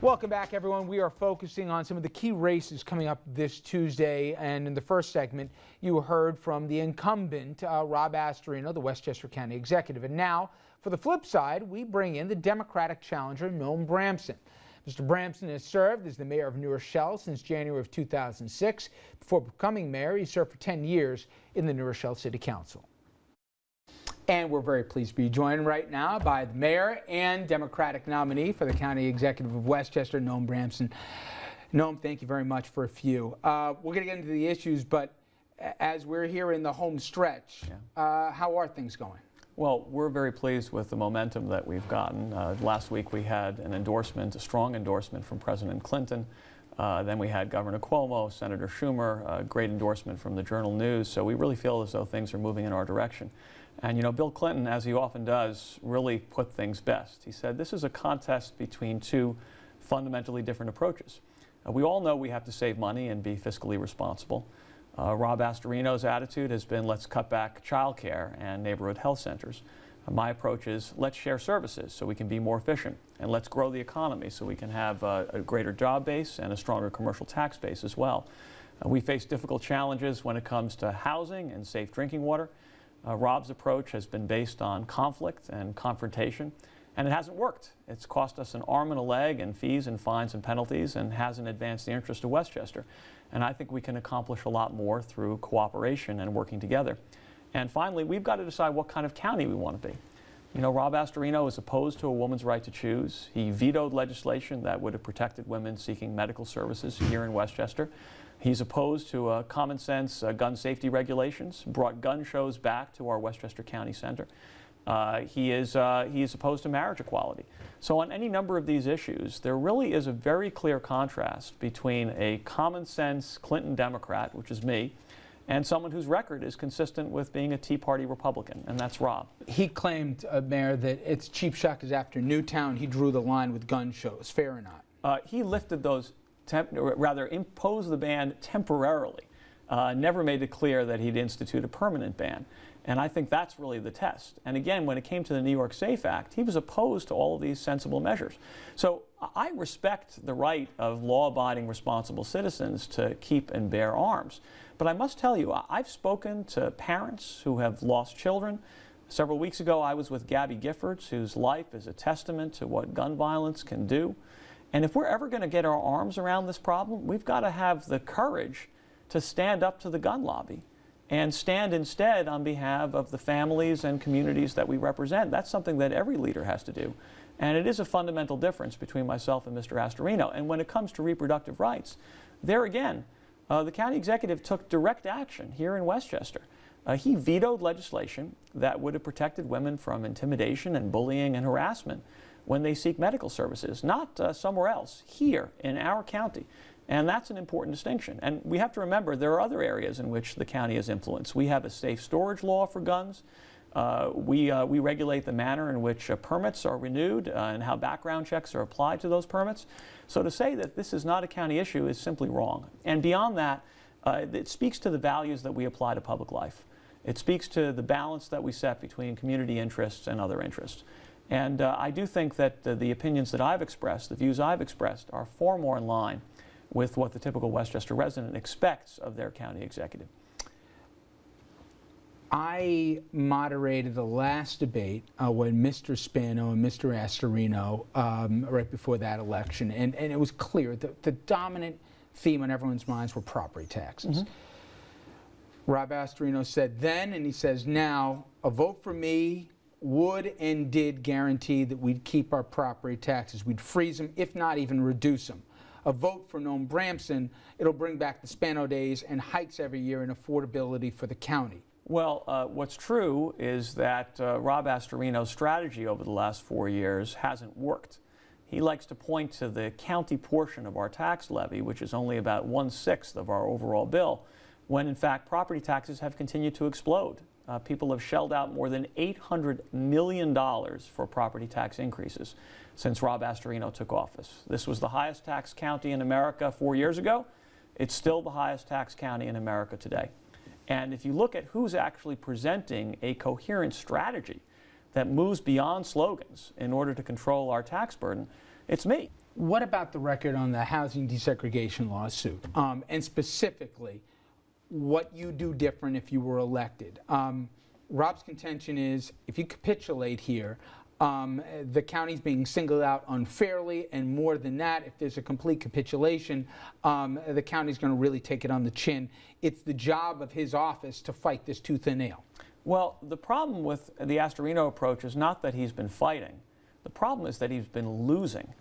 Welcome back, everyone. We are focusing on some of the key races coming up this Tuesday. And in the first segment, you heard from the incumbent, Rob Astorino, the Westchester County Executive. And now, for the flip side, we bring in the Democratic challenger, Noam Bramson. Mr. Bramson has served as the mayor of New Rochelle since January of 2006. Before becoming mayor, he served for 10 years in the New Rochelle City Council. And we're very pleased to be joined right now by the mayor and Democratic nominee for the County Executive of Westchester, Noam Bramson. Noam, thank you very much for a few. We're going to get into the issues, but as we're here in the home stretch, how are things going? Well, we're very pleased with the momentum that we've gotten. Last week we had an endorsement, a strong endorsement from President Clinton. Then we had Governor Cuomo, Senator Schumer, a great endorsement from the Journal News. So we really feel as though things are moving in our direction. And you know, Bill Clinton, as he often does, really put things best. He said this is a contest between two fundamentally different approaches. We all know we have to save money and be fiscally responsible. Rob Astorino's attitude has been let's cut back child care and neighborhood health centers. My approach is let's share services so we can be more efficient, and let's grow the economy so we can have a greater job base and a stronger commercial tax base as well. We face difficult challenges when it comes to housing and safe drinking water. Rob's approach has been based on conflict and confrontation, and it hasn't worked. It's cost us an arm and a leg in fees and fines and penalties and hasn't advanced the interest of Westchester. And I think we can accomplish a lot more through cooperation and working together. And finally, we've got to decide what kind of county we want to be. You know, Rob Astorino is opposed to a woman's right to choose. He vetoed legislation that would have protected women seeking medical services here in Westchester. He's opposed to common sense gun safety regulations, brought gun shows back to our Westchester County Center. He is opposed to marriage equality. So on any number of these issues, there really is a very clear contrast between a common sense Clinton Democrat, which is me, and someone whose record is consistent with being a Tea Party Republican, and that's Rob. He claimed, Mayor, that it's cheap shot because after Newtown, he drew the line with gun shows. Fair or not? He lifted those, rather imposed the ban temporarily. Never made it clear that he'd institute a permanent ban. And I think that's really the test. And again, when it came to the New York SAFE Act, he was opposed to all of these sensible measures. So I respect the right of law-abiding, responsible citizens to keep and bear arms. But I must tell you, I've spoken to parents who have lost children. Several weeks ago, I was with Gabby Giffords, whose life is a testament to what gun violence can do. And if we're ever going to get our arms around this problem, we've got to have the courage to stand up to the gun lobby and stand instead on behalf of the families and communities that we represent. That's something that every leader has to do. And it is a fundamental difference between myself and Mr. Astorino. And when it comes to reproductive rights, there again, the county executive took direct action here in Westchester. He vetoed legislation that would have protected women from intimidation and bullying and harassment when they seek medical services, not somewhere else, here in our county. And that's an important distinction. And we have to remember there are other areas in which the county has influence. We have a safe storage law for guns. We regulate the manner in which permits are renewed and how background checks are applied to those permits. So to say that this is not a county issue is simply wrong. And beyond that, it speaks to the values that we apply to public life. It speaks to the balance that we set between community interests and other interests. And I do think that the opinions that I've expressed, the views I've expressed, are far more in line with what the typical Westchester resident expects of their county executive. I moderated the last debate when Mr. Spano and Mr. Astorino, right before that election, and it was clear that the dominant theme on everyone's minds were property taxes. Mm-hmm. Rob Astorino said then, and he says now, a vote for me would and did guarantee that we'd keep our property taxes. We'd freeze them, if not even reduce them. A vote for Noam Bramson, it'll bring back the Spano days and hikes every year in affordability for the county. Well, what's true is that Rob Astorino's strategy over the last 4 years hasn't worked. He likes to point to the county portion of our tax levy, which is only about 1/6 of our overall bill, when in fact property taxes have continued to explode. People have shelled out more than $800 million for property tax increases since Rob Astorino took office. This was the highest tax county in America 4 years ago. It's still the highest tax county in America today. And if you look at who's actually presenting a coherent strategy that moves beyond slogans in order to control our tax burden, it's me. What about the record on the housing desegregation lawsuit? And specifically, what you do different if you were elected? Rob's contention is, if you capitulate here, the county's being singled out unfairly, and more than that, if there's a complete capitulation, the county's going to really take it on the chin. It's the job of his office to fight this tooth and nail. Well, the problem with the Astorino approach is not that he's been fighting. The problem is that he's been losing.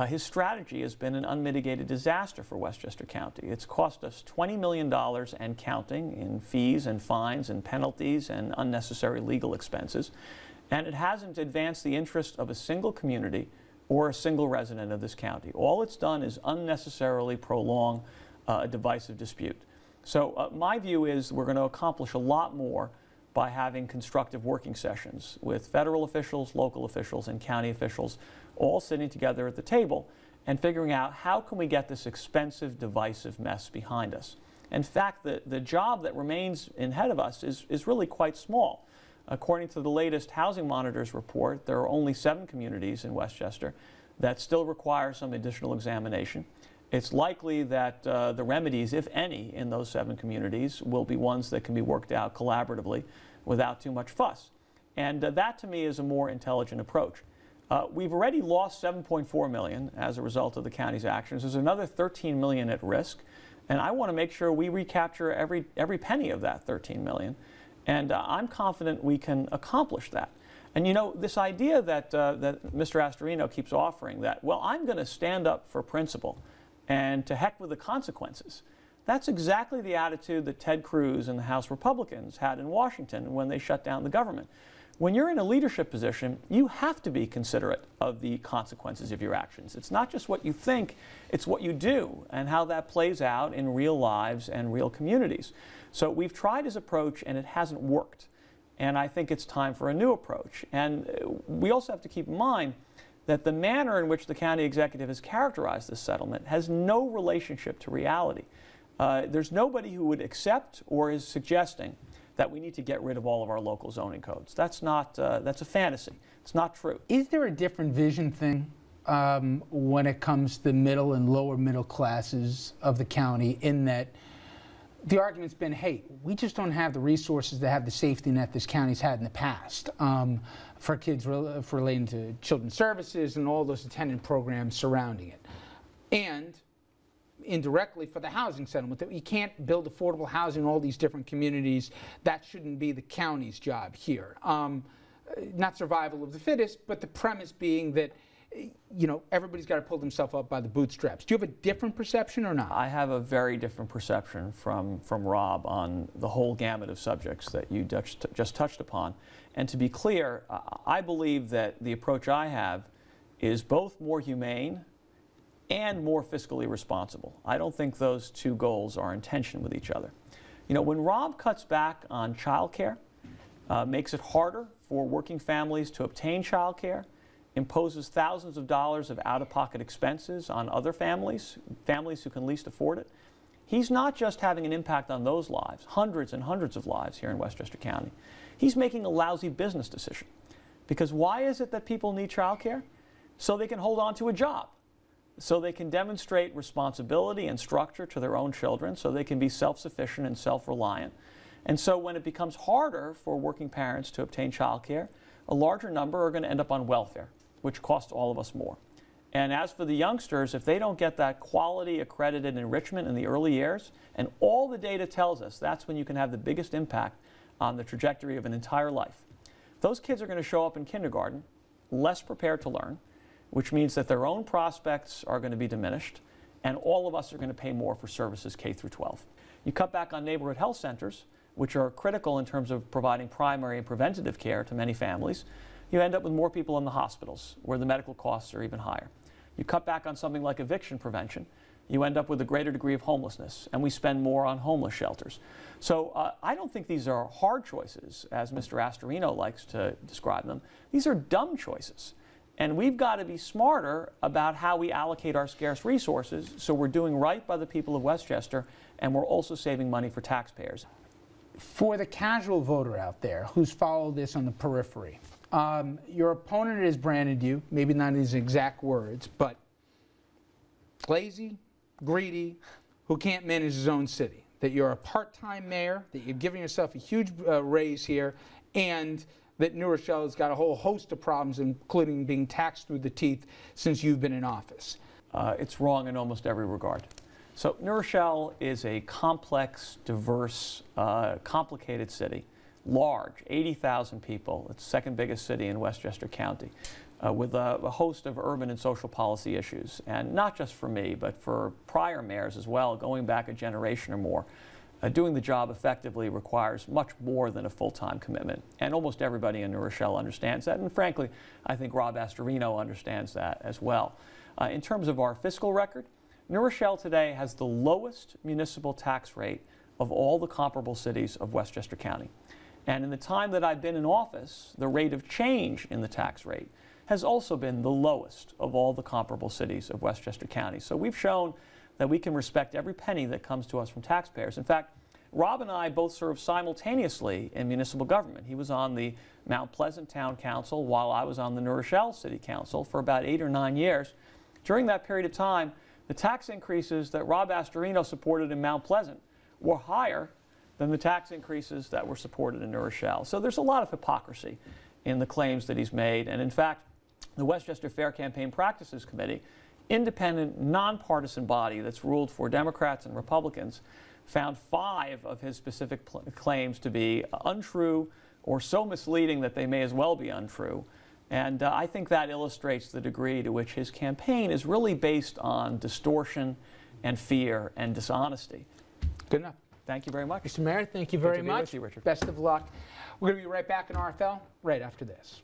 His strategy has been an unmitigated disaster for Westchester County. It's cost us $20 million and counting in fees and fines and penalties and unnecessary legal expenses. And it hasn't advanced the interest of a single community or a single resident of this county. All it's done is unnecessarily prolong a divisive dispute. So my view is we're going to accomplish a lot more by having constructive working sessions with federal officials, local officials, and county officials all sitting together at the table and figuring out how can we get this expensive, divisive mess behind us. In fact, the job that remains ahead of us is really quite small. According to the latest Housing Monitors report, there are only 7 communities in Westchester that still require some additional examination. It's likely that the remedies, if any, in those 7 communities will be ones that can be worked out collaboratively without too much fuss. And that, to me, is a more intelligent approach. We've already lost $7.4 million as a result of the county's actions. There's another $13 million at risk, and I want to make sure we recapture every penny of that $13 million. And I'm confident we can accomplish that. And you know, this idea that Mr. Astorino keeps offering that, well, I'm going to stand up for principle and to heck with the consequences. That's exactly the attitude that Ted Cruz and the House Republicans had in Washington when they shut down the government. When you're in a leadership position, you have to be considerate of the consequences of your actions. It's not just what you think, it's what you do and how that plays out in real lives and real communities. So we've tried his approach and it hasn't worked. And I think it's time for a new approach. And we also have to keep in mind that the manner in which the county executive has characterized this settlement has no relationship to reality. There's nobody who would accept or is suggesting that we need to get rid of all of our local zoning codes. That's a fantasy. It's not true. Is there a different vision thing when it comes to the middle and lower middle classes of the county, in that the argument's been, hey, we just don't have the resources to have the safety net this county's had in the past for kids for relating to children's services and all those attendant programs surrounding it. And indirectly for the housing settlement, that you can't build affordable housing in all these different communities. That shouldn't be the county's job here. Not survival of the fittest, but the premise being that, you know, everybody's got to pull themselves up by the bootstraps. Do you have a different perception or not? I have a very different perception from Rob on the whole gamut of subjects that you just touched upon. And to be clear, I believe that the approach I have is both more humane and more fiscally responsible. I don't think those two goals are in tension with each other. You know, when Rob cuts back on childcare, makes it harder for working families to obtain childcare, imposes thousands of dollars of out-of-pocket expenses on other families who can least afford it, he's not just having an impact on those lives, hundreds and hundreds of lives here in Westchester County. He's making a lousy business decision. Because why is it that people need childcare? So they can hold on to a job, so they can demonstrate responsibility and structure to their own children, so they can be self-sufficient and self-reliant. And so when it becomes harder for working parents to obtain childcare, a larger number are going to end up on welfare, which costs all of us more. And as for the youngsters, if they don't get that quality accredited enrichment in the early years, and all the data tells us that's when you can have the biggest impact on the trajectory of an entire life. Those kids are going to show up in kindergarten less prepared to learn, which means that their own prospects are going to be diminished, and all of us are going to pay more for services K through 12. You cut back on neighborhood health centers, which are critical in terms of providing primary and preventative care to many families, you end up with more people in the hospitals, where the medical costs are even higher. You cut back on something like eviction prevention, you end up with a greater degree of homelessness, and we spend more on homeless shelters. So I don't think these are hard choices, as Mr. Astorino likes to describe them. These are dumb choices. And we've got to be smarter about how we allocate our scarce resources, so we're doing right by the people of Westchester, and we're also saving money for taxpayers. For the casual voter out there who's followed this on the periphery, your opponent has branded you, maybe not in his exact words, but lazy, greedy, who can't manage his own city. That you're a part-time mayor, that you're giving yourself a huge raise here, and that New Rochelle has got a whole host of problems, including being taxed through the teeth since you've been in office. It's wrong in almost every regard. So New Rochelle is a complex, diverse, complicated city. Large, 80,000 people. It's the second biggest city in Westchester County, with a host of urban and social policy issues. And not just for me, but for prior mayors as well, going back a generation or more. Doing the job effectively requires much more than a full-time commitment. And almost everybody in New Rochelle understands that. And frankly, I think Rob Astorino understands that as well. In terms of our fiscal record, New Rochelle today has the lowest municipal tax rate of all the comparable cities of Westchester County. And in the time that I've been in office, the rate of change in the tax rate has also been the lowest of all the comparable cities of Westchester County. So we've shown that we can respect every penny that comes to us from taxpayers. In fact, Rob and I both served simultaneously in municipal government. He was on the Mount Pleasant Town Council while I was on the New Rochelle City Council for about 8 or 9 years. During that period of time, the tax increases that Rob Astorino supported in Mount Pleasant were higher than the tax increases that were supported in New Rochelle. So there's a lot of hypocrisy in the claims that he's made. And in fact, the Westchester Fair Campaign Practices Committee, independent, nonpartisan body that's ruled for Democrats and Republicans, found 5 of his specific claims to be untrue or so misleading that they may as well be untrue. And I think that illustrates the degree to which his campaign is really based on distortion and fear and dishonesty. Good enough. Thank you very much. Mr. Mayor, thank you very Good to be much. with you, Richard. Best of luck. We're going to be right back in RFL right after this.